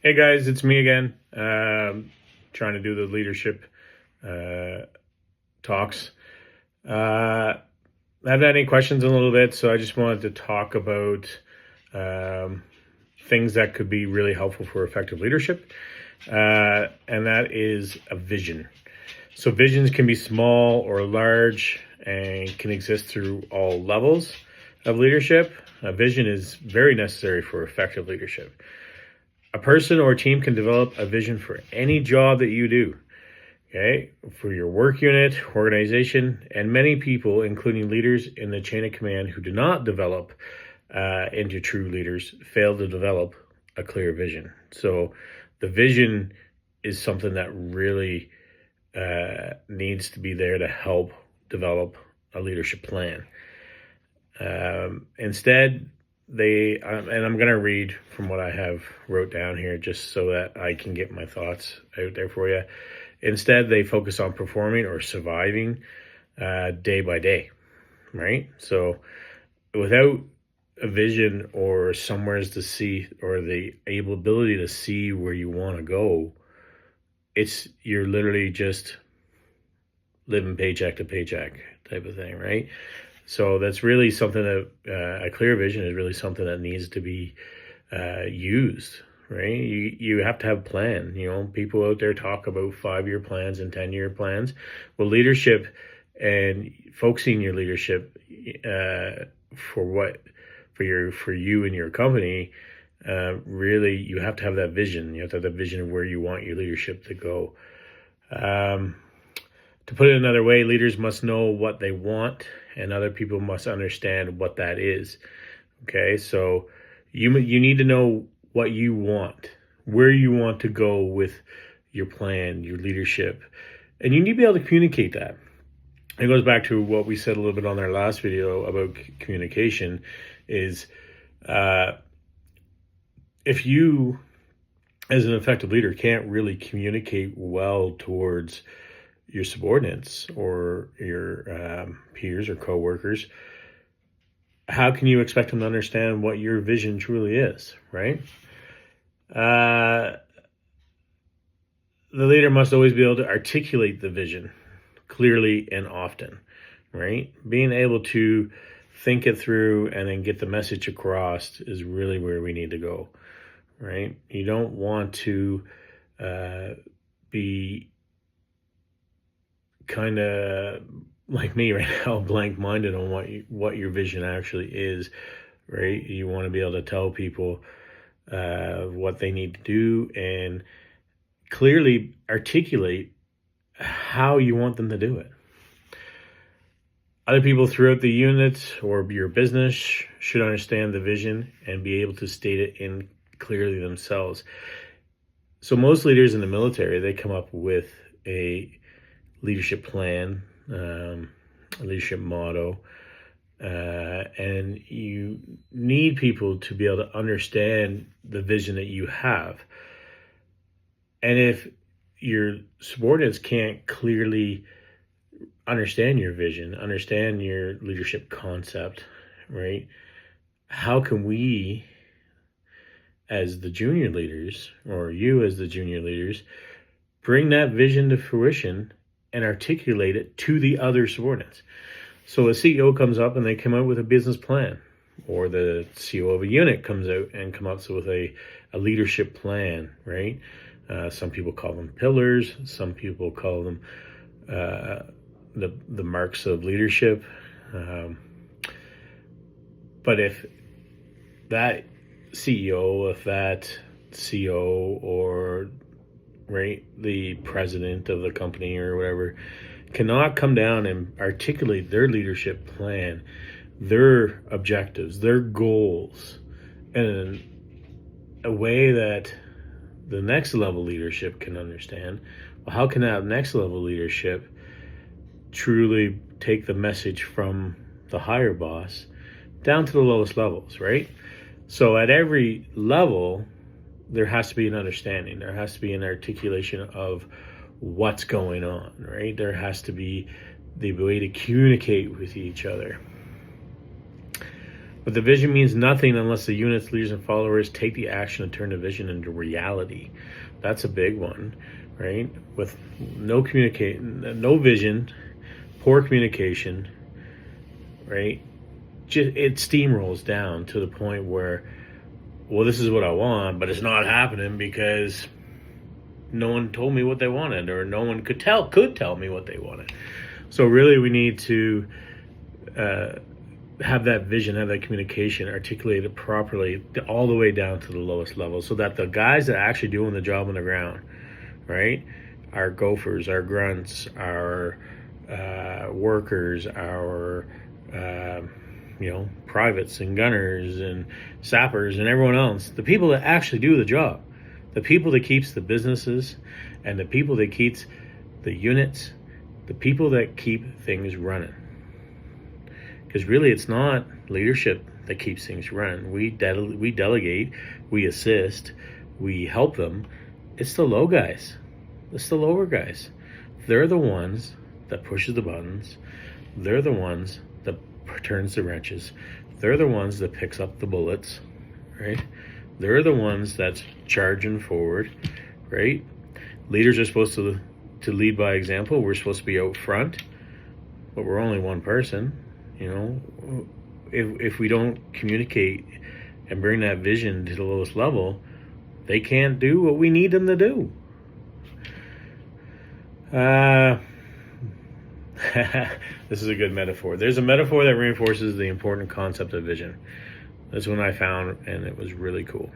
Hey guys, it's me again. Trying to do the leadership uh, talks. I haven't had any questions in a little bit, so I just wanted to talk about um, things that could be really helpful for effective leadership, and that is a vision. So visions can be small or large and can exist through all levels of leadership. A vision is very necessary for effective leadership. A person or team can develop a vision for any job that you do, okay, for your work unit, organization, and many people, including leaders in the chain of command who do not develop into true leaders, fail to develop a clear vision. So the vision is something that really needs to be there to help develop a leadership plan. Instead, and I'm going to read from what I have wrote down here just so that I can get my thoughts out there for you. Instead, they focus on performing or surviving day by day, right? So without a vision or somewheres to see or the ability to see where you want to go, you're literally just living paycheck to paycheck type of thing, right? So that's really something that a clear vision is really something that needs to be used, right? You have to have a plan. You know, people out there talk about 5-year plans and 10-year plans. Well, leadership and focusing your leadership for you and your company, really you have to have that vision. You have to have that vision of where you want your leadership to go. To put it another way, leaders must know what they want, and other people must understand what that is. Okay, so you need to know what you want, where you want to go with your plan, your leadership, and you need to be able to communicate that. It goes back to what we said a little bit on our last video about communication. Is if you, as an effective leader, can't really communicate well towards your subordinates or your peers or coworkers, how can you expect them to understand what your vision truly is, right? The leader must always be able to articulate the vision clearly and often, right? Being able to think it through and then get the message across is really where we need to go, right? You don't want to be kind of like me right now, blank-minded on what your vision actually is, right? You want to be able to tell people what they need to do and clearly articulate how you want them to do it. Other people throughout the unit or your business should understand the vision and be able to state it in clearly themselves. So most leaders in the military, they come up with a leadership plan, a leadership motto, and you need people to be able to understand the vision that you have. And if your subordinates can't clearly understand your vision, understand your leadership concept, right? How can we, as the junior leaders, or you as the junior leaders, bring that vision to fruition and articulate it to the other subordinates? So a CEO comes up and they come out with a business plan, or the CEO of a unit comes out and comes up with a leadership plan, right? Some people call them pillars. Some people call them the marks of leadership. But if that CEO, if that CO, or right, the president of the company or whatever, cannot come down and articulate their leadership plan, their objectives, their goals, in a way that the next level leadership can understand, well, how can that next level leadership truly take the message from the higher boss down to the lowest levels, right? So at every level, there has to be an understanding. There has to be an articulation of what's going on, right? There has to be the way to communicate with each other. But the vision means nothing unless the units, leaders, and followers take the action to turn the vision into reality. That's a big one, right? With no vision, poor communication, right? It steamrolls down to the point where, well, this is what I want, but it's not happening because no one told me what they wanted, or no one could tell me what they wanted. So really, we need to have that vision, have that communication, articulate it properly all the way down to the lowest level, so that the guys that are actually doing the job on the ground, right, our gophers, our grunts, our workers, our privates and gunners and sappers and everyone else, the people that actually do the job, the people that keeps the businesses and the people that keeps the units, the people that keep things running. Because really, it's not leadership that keeps things running. We delegate, we assist, we help them. It's the low guys. It's the lower guys. They're the ones that pushes the buttons. They're the ones that turns the wrenches. They're the ones that picks up the bullets, right? They're the ones that's charging forward, right? Leaders are supposed to lead by example. We're supposed to be out front, but we're only one person. If we don't communicate and bring that vision to the lowest level, they can't do what we need them to do. This is a good metaphor. There's a metaphor that reinforces the important concept of vision. That's one I found, and it was really cool.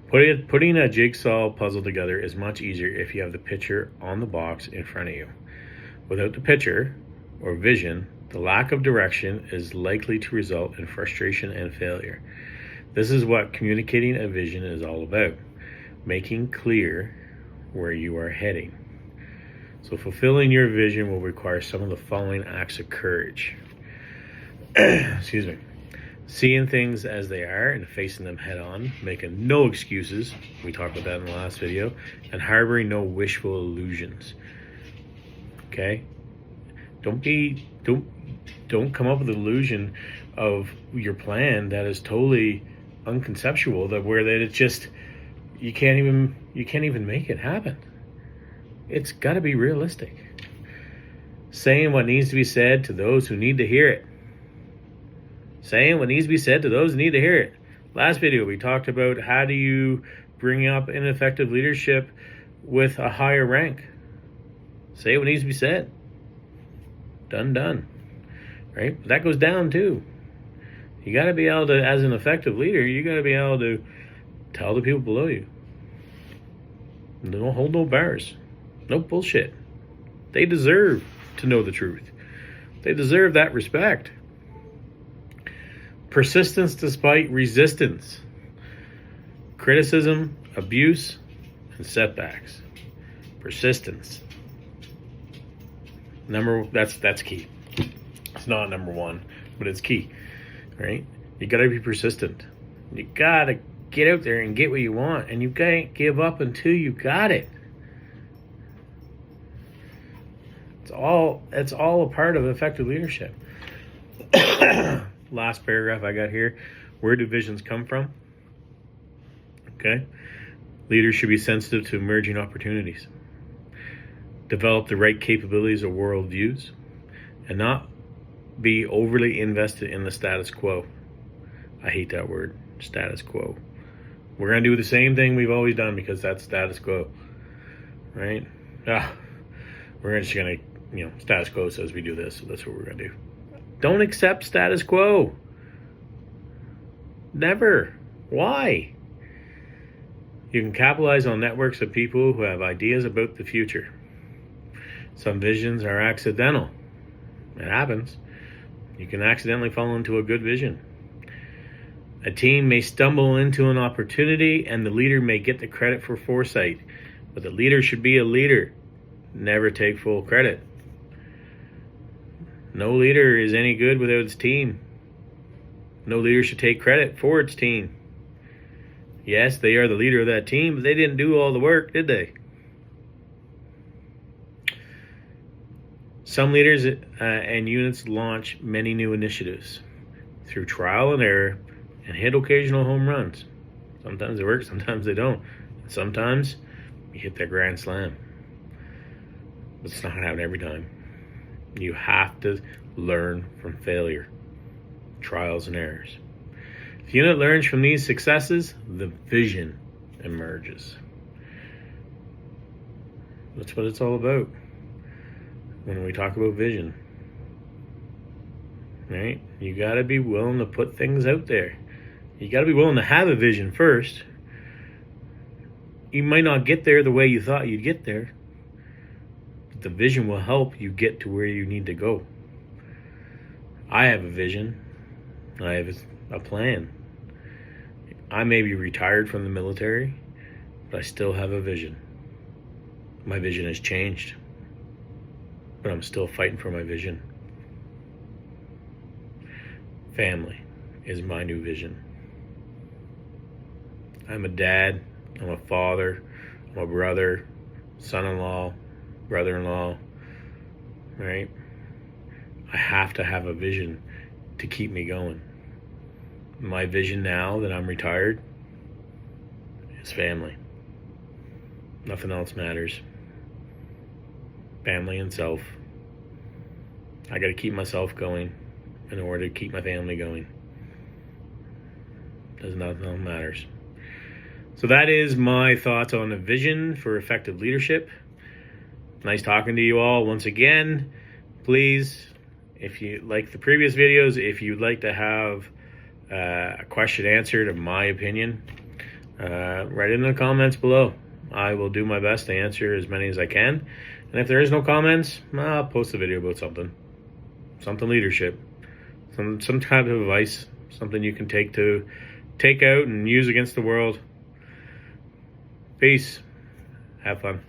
Putting a jigsaw puzzle together is much easier if you have the picture on the box in front of you. Without the picture or vision, the lack of direction is likely to result in frustration and failure. This is what communicating a vision is all about, making clear where you are heading. So fulfilling your vision will require some of the following acts of courage. Excuse me. Seeing things as they are and facing them head on, making no excuses, we talked about that in the last video, and harboring no wishful illusions. Okay? Don't come up with an illusion of your plan that is totally unconceptual, that it's just you can't even make it happen. It's got to be realistic. Saying what needs to be said to those who need to hear it. Saying what needs to be said to those who need to hear it. Last video, we talked about how do you bring up ineffective leadership with a higher rank. Say what needs to be said. Done. Right? But that goes down too. You got to be able to, as an effective leader, you got to be able to tell the people below you. Don't hold no bars. No bullshit. They deserve to know the truth. They deserve that respect. Persistence despite resistance. Criticism, abuse, and setbacks. Persistence. That's key. It's not number one, but it's key, right? You gotta be persistent. You gotta get out there and get what you want, and you can't give up until you got it. It's all a part of effective leadership. Last paragraph I got here. Where do visions come from? Okay. Leaders should be sensitive to emerging opportunities. Develop the right capabilities or worldviews, and not be overly invested in the status quo. I hate that word, status quo. We're going to do the same thing we've always done because that's status quo, right? We're just going to, status quo says we do this, so that's what we're going to do. Don't accept status quo. Never. Why? You can capitalize on networks of people who have ideas about the future. Some visions are accidental. It happens. You can accidentally fall into a good vision. A team may stumble into an opportunity and the leader may get the credit for foresight, but the leader should be a leader. Never take full credit. No leader is any good without its team. No leader should take credit for its team. Yes, they are the leader of that team, but they didn't do all the work, did they? Some leaders and units launch many new initiatives. through trial and error and hit occasional home runs. Sometimes they work, sometimes they don't. Sometimes you hit that grand slam. But it's not going to happen every time. You have to learn from failure, trials and errors. If the unit learns from these successes, the vision emerges. That's what it's all about when we talk about vision. Right? You got to be willing to put things out there. You got to be willing to have a vision first. You might not get there the way you thought you'd get there, but the vision will help you get to where you need to go. I have a vision. I have a plan. I may be retired from the military, but I still have a vision. My vision has changed, but I'm still fighting for my vision. Family is my new vision. I'm a dad, I'm a father, I'm a brother, son-in-law, brother-in-law, right? I have to have a vision to keep me going. My vision now that I'm retired is family. Nothing else matters. Family and self. I got to keep myself going in order to keep my family going. Nothing else matters. So that is my thoughts on the vision for effective leadership. Nice talking to you all once again. Please, if you like the previous videos, if you'd like to have a question answered of my opinion, write it in the comments below. I will do my best to answer as many as I can. And if there is no comments, I'll post a video about something leadership, some type of advice, something you can take out and use against the world. Peace. Have fun.